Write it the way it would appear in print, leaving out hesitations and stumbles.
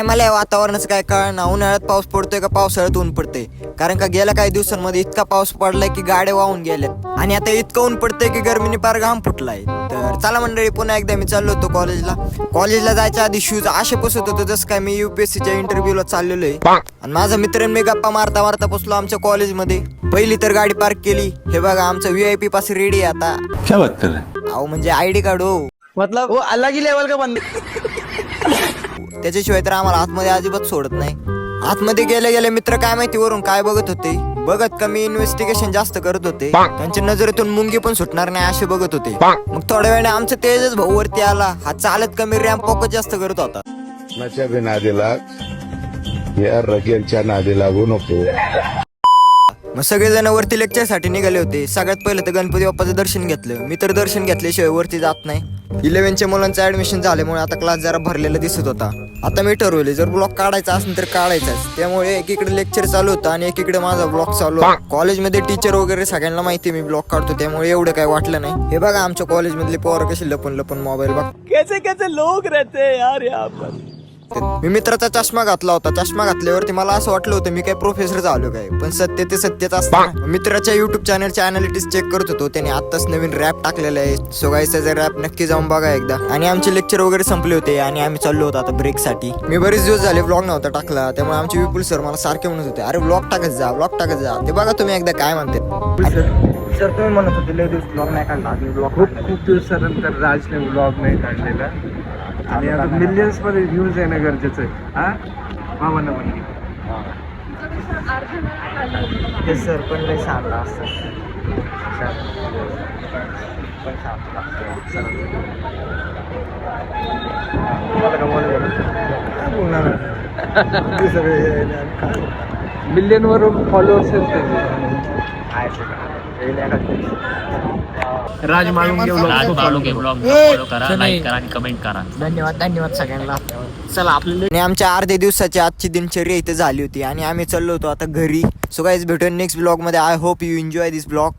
मला या वातावरणाचं काय कळना, उन्हाळ्यात पाऊस पडतोय का पावसाळ्यात ऊन पडतंय. कारण का गेल्या काही दिवसांमध्ये इतका पाऊस पडलाय की गाड्या वाहून गेल्यात आणि आता इतकं ऊन पडतंय की गरमीने पार घाम फुटलाय. तर चला मंडळी, पुन्हा एकदा मी चाललो होतो कॉलेजला जायच्या आधी शूज असे पुसत होतो जसं काय मी UPSCच्या इंटरव्ह्यूला चाललेलो आहे. आणि माझा मित्र मी गप्पा मारता मारता पोचलो आमच्या कॉलेजमध्ये. पहिली तर गाडी पार्क केली. हे बघा आमचा VIP पास रेडी आहे आता. क्या बात कर रहे हैं? अहो म्हणजे ID कार्ड हो, मतलब वो अलग ही लेवल का बंदा. त्याच्याशिवाय तर आम्हाला आतमध्ये अजिबात सोडत नाही. आतमध्ये गेले गेले मित्र काय माहिती वरून काय बघत होते. बघत का मी इन्व्हेस्टिगेशन जास्त करत होते. त्यांच्या नजरेतून मुंगी पण सुटणार नाही असे बघत होते. मग थोड्या वेळाने आमचा तेजच भाऊ वरती आला. हा चालत कमी रॅम्प वॉकच जास्त करत होता. कोणाच्या बी नादी लाग, या रगेलच्या नादी लागू नको. मग सगळेजण वरती लेक्चर साठी निघाले होते. सगळ्यात पहिलं तर गणपती बाप्पाचं दर्शन घेतलं. मी तर दर्शन घेतल्याशिवाय वरती जात नाही. 11च्या मुलांचं ऍडमिशन झाल्यामुळे आता क्लास जरा भरलेला दिसत होता. आता मी ठरवले जर ब्लॉग काढायचा असेल तर काढायचाच. त्यामुळे एकीकडे लेक्चर चालू होतं आणि एकीकडे माझा ब्लॉग चालू होता. कॉलेजमध्ये टीचर वगैरे सगळ्यांना माहिती मी ब्लॉग काढतो, त्यामुळे एवढं काही वाटलं नाही. हे बघा आमच्या कॉलेजमधले पोरं कशी लपून लपून मोबाईल बघ. कैसे कैसे लोग रहते हैं यार यहाँ पर. मी मित्राचा चष्मा घातला होता. चष्मा घातल्यावरती मला असं वाटलं होतं मी काय प्रोफेसर झालो काय, पण सत्य ते सत्यच असतं. मित्राच्या युट्यूब चॅनलचे अनालिटिक्स चेक करत होतो. त्याने आत्ताच नवीन रॅप टाकलेला आहे. सो गाइस जर रॅप नक्की जाऊन बघा एकदा. आणि आमचे लेक्चर वगैरे संपले होते आणि आम्ही चाललो होतो आता ब्रेक साठी. मी बरेच दिवस झाले व्लॉग नव्हता टाकला, त्यामुळे आमचे विपुल सर मला सारखे म्हणत होते अरे व्लॉग टाकत जा, व्लॉग टाकत जा. ते बघा तुम्ही एकदा काय म्हणते. सर तुम्ही म्हणत होते लय दिवस व्लॉग नाही काढला. खूप दिवसानंतर राजने व्लॉग नाही काढलेला आणि आता मिलियन्स मध्ये व्ह्यूज येणं गरजेचं आहे. हा मामांना म्हणली ते सर पण लय शांत असतं. मिलियन वरून फॉलोअर्स राज माळुंगे ब्लॉग फॉलो करा, लाईक करा आणि कमेंट करा. धन्यवाद सगळ्यांना. चला आणि आमच्या अर्ध्या दिवसाची आजची दिनचर्या इथे झाली होती आणि आम्ही चाललो होतो आता घरी. सो गाइस भेटूया नेक्स्ट ब्लॉग मध्ये. I hope you enjoy this blog.